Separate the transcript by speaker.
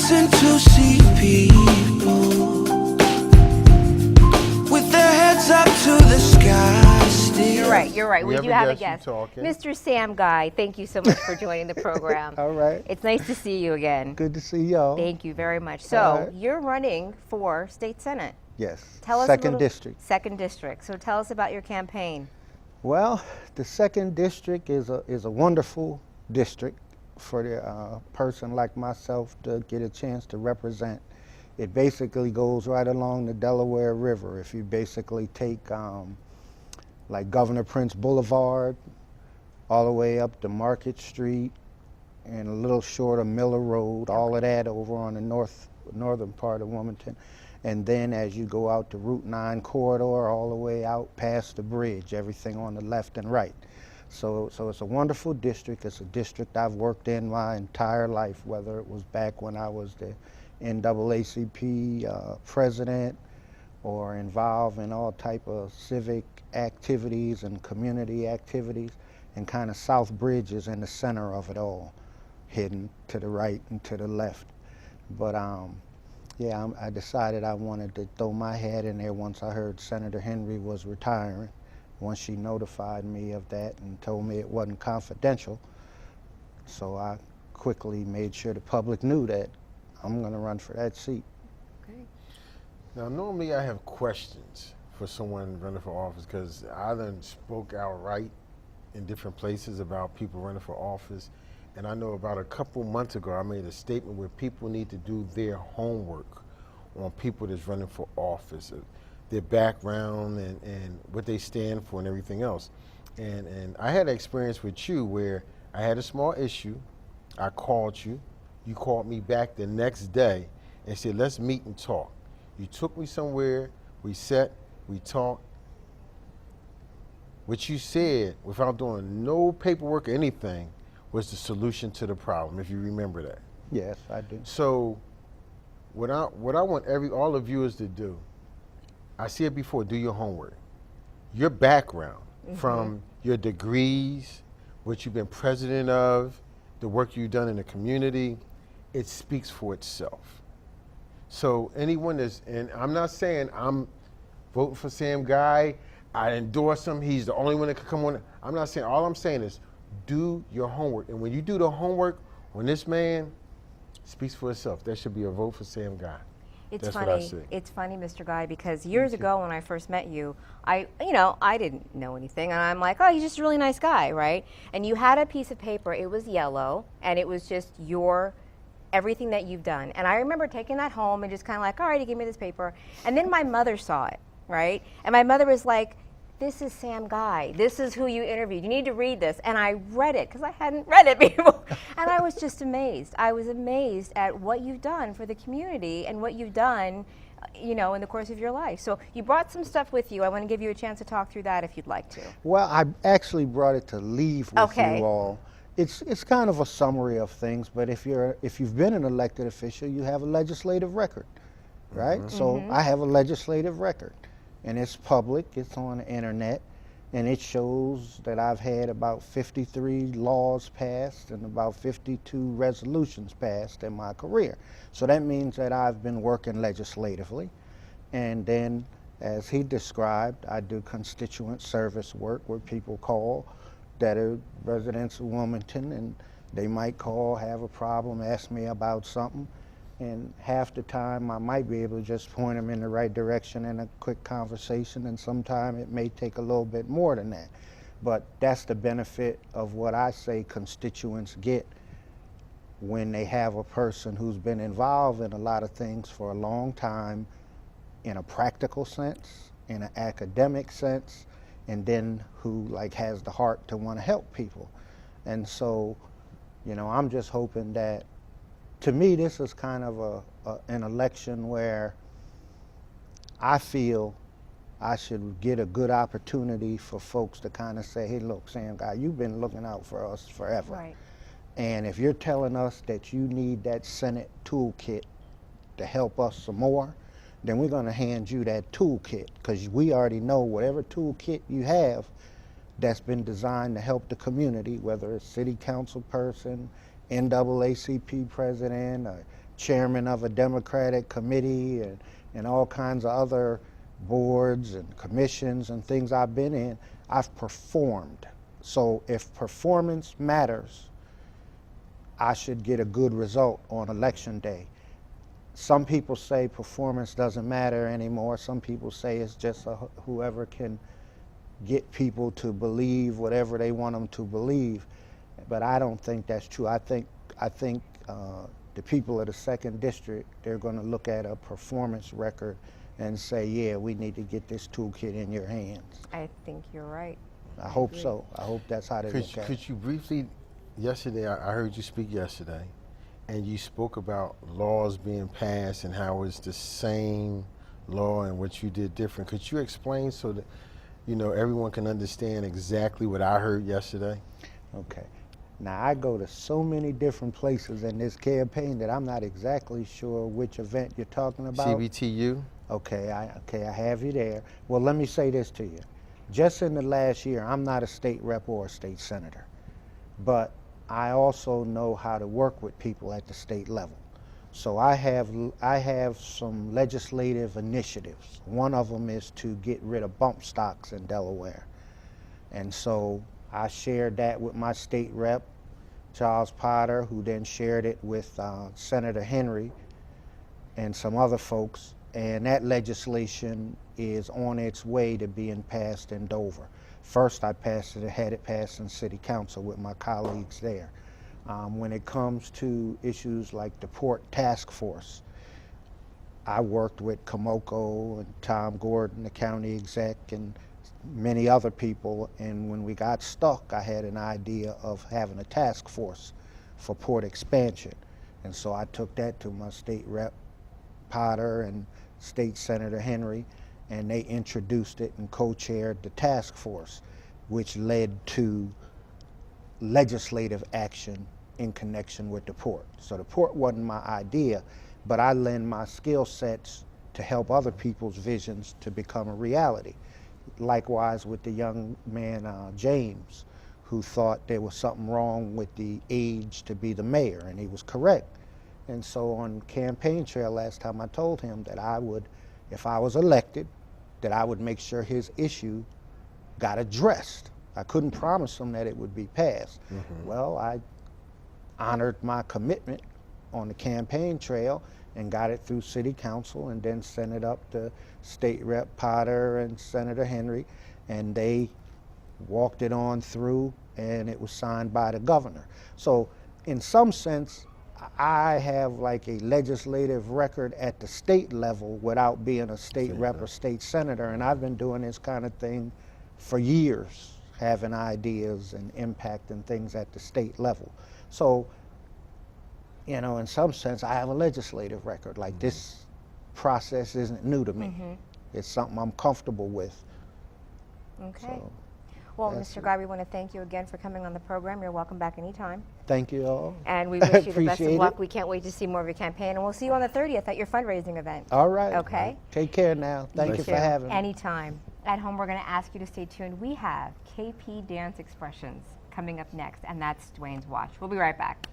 Speaker 1: blessing to see people with their heads up to the sky still.
Speaker 2: You're right, you're right.
Speaker 3: We
Speaker 2: We
Speaker 3: have
Speaker 2: do
Speaker 3: a
Speaker 2: have a
Speaker 3: guest
Speaker 2: guest.
Speaker 3: who's talking.
Speaker 2: Mr. Sam Guy, thank you so much for joining the program.
Speaker 4: All right.
Speaker 2: It's nice to see you again.
Speaker 4: Good to see y'all.
Speaker 2: Thank you very much.
Speaker 4: All
Speaker 2: So,
Speaker 4: right.
Speaker 2: you're running for state senate.
Speaker 4: Yes.
Speaker 2: Tell us
Speaker 4: Second district.
Speaker 2: Second district. So tell us about your campaign.
Speaker 4: Well, the second district is a wonderful district for the person like myself to get a chance to represent. It basically goes right along the Delaware River. If you basically take like Governor Prince Boulevard all the way up to Market Street and a little short of Miller Road, all of that over on the northern part of Wilmington. And then as you go out to Route 9 corridor, all the way out past the bridge, everything on the left and right. So it's a wonderful district. It's a district I've worked in my entire life, whether it was back when I was the NAACP president or involved in all type of civic activities and community activities, and kind of South Bridge is in the center of it all, hidden to the right and to the left. But yeah, I decided I wanted to throw my hat in there once I heard Senator Henry was retiring. Once she notified me of that and told me it wasn't confidential. So I quickly made sure the public knew that I'm going to run for that seat.
Speaker 2: Okay.
Speaker 3: Now, normally I have questions for someone running for office because I done spoke outright in different places about people running for office. And I know about a couple months ago, I made a statement where people need to do their homework on people that's running for office, their background and what they stand for and everything else. And I had an experience with you where I had a small issue. I called you. You called me back the next day and said, let's meet and talk. You took me somewhere, we sat, we talked. What you said, without doing no paperwork or anything, was the solution to the problem, if you remember that.
Speaker 4: Yes, I do.
Speaker 3: So what I want all the viewers to do, I see it before, do your homework. Your background, from your degrees, what you've been president of, the work you've done in the community, it speaks for itself. So anyone that's, and I'm not saying I'm voting for Sam Guy, I endorse him, he's the only one that could come on. I'm not saying, all I'm saying is do your homework. And when you do the homework, when this man speaks for itself, that should be a vote for Sam Guy.
Speaker 2: It's
Speaker 3: That's
Speaker 2: funny.
Speaker 3: what I see.
Speaker 2: It's funny, Mr. Guy, because years ago when I first met you, I didn't know anything, and I'm like, oh, he's just a really nice guy, right? And you had a piece of paper. It was yellow, and it was just everything that you've done. And I remember taking that home and just kind of like, all right, he gave me this paper. And then my mother saw it, right? And my mother was like, this is Sam Guy. This is who you interviewed. You need to read this. And I read it because I hadn't read it before. And I was just amazed. I was amazed at what you've done for the community and what you've done, in the course of your life. So you brought some stuff with you. I want to give you a chance to talk through that if you'd like to.
Speaker 4: Well, I actually brought it to leave with
Speaker 2: Okay.
Speaker 4: you all. It's kind of a summary of things, but if you've been an elected official, you have a legislative record, right? So I have a legislative record. And it's public, it's on the internet, and it shows that I've had about 53 laws passed and about 52 resolutions passed in my career. So that means that I've been working legislatively. And then, as he described, I do constituent service work where people call that are residents of Wilmington, and they might call, have a problem, ask me about something. And half the time I might be able to just point them in the right direction in a quick conversation, and sometimes it may take a little bit more than that. But that's the benefit of what I say constituents get when they have a person who's been involved in a lot of things for a long time in a practical sense, in an academic sense, and then who has the heart to want to help people. And so, I'm just hoping that, to me, this is kind of an election where I feel I should get a good opportunity for folks to kind of say, hey, look, Sam Guy, you've been looking out for us forever.
Speaker 2: Right.
Speaker 4: And if you're telling us that you need that Senate toolkit to help us some more, then we're going to hand you that toolkit, because we already know whatever toolkit you have that's been designed to help the community, whether it's city council person, NAACP president, or chairman of a Democratic committee and all kinds of other boards and commissions and things I've been in, I've performed. So if performance matters, I should get a good result on election day. Some people say performance doesn't matter anymore. Some people say it's just whoever can get people to believe whatever they want them to believe. But I don't think that's true. I think the people of the 2nd District, they're going to look at a performance record and say, yeah, we need to get this toolkit in your hands.
Speaker 2: I think you're right.
Speaker 4: I hope so. I hope that's how they look at it.
Speaker 3: Could you briefly, yesterday, I heard you speak yesterday, and you spoke about laws being passed and how it's the same law and what you did different. Could you explain so that, you know, everyone can understand exactly what I heard yesterday?
Speaker 4: Okay. Now, I go to so many different places in this campaign that I'm not exactly sure which event you're talking about.
Speaker 3: CBTU?
Speaker 4: Okay, I have you there. Well, let me say this to you. Just in the last year, I'm not a state rep or a state senator, but I also know how to work with people at the state level. So I have some legislative initiatives. One of them is to get rid of bump stocks in Delaware. And so I shared that with my state rep, Charles Potter, who then shared it with Senator Henry and some other folks. And that legislation is on its way to being passed in Dover. First, I had it passed in City Council with my colleagues there. When it comes to issues like the Port Task Force, I worked with Komoko and Tom Gordon, the county exec, and many other people, and when we got stuck, I had an idea of having a task force for port expansion. And so I took that to my state rep, Potter, and State Senator Henry, and they introduced it and co-chaired the task force, which led to legislative action in connection with the port. So the port wasn't my idea, but I lend my skill sets to help other people's visions to become a reality. Likewise with the young man, James, who thought there was something wrong with the age to be the mayor, and he was correct. And so on campaign trail last time, I told him that I would, if I was elected, that I would make sure his issue got addressed. I couldn't promise him that it would be passed. Well, I honored my commitment on the campaign trail and got it through City Council and then sent it up to State Rep Potter and Senator Henry, and they walked it on through, and it was signed by the governor. So in some sense, I have like a legislative record at the state level without being a state rep or state senator, and I've been doing this kind of thing for years, having ideas and impact and things at the state level. So, you know, in some sense, I have a legislative record. Like, this process isn't new to me. It's something I'm comfortable with.
Speaker 2: Okay.
Speaker 4: So,
Speaker 2: well,
Speaker 4: that's
Speaker 2: Mr.
Speaker 4: it.
Speaker 2: Guy, we want to thank you again for coming on the program. You're welcome back anytime.
Speaker 4: Thank you all.
Speaker 2: And we wish you the best of
Speaker 4: Appreciate
Speaker 2: luck.
Speaker 4: it.
Speaker 2: We can't wait to see more of your campaign. And we'll see you on the 30th at your fundraising event.
Speaker 4: All right.
Speaker 2: Okay.
Speaker 4: Take care now. Thank you for
Speaker 2: too.
Speaker 4: having me.
Speaker 2: Anytime. At home, we're going to ask you to stay tuned. We have KP Dance Expressions coming up next, and that's Dwayne's Watch. We'll be right back.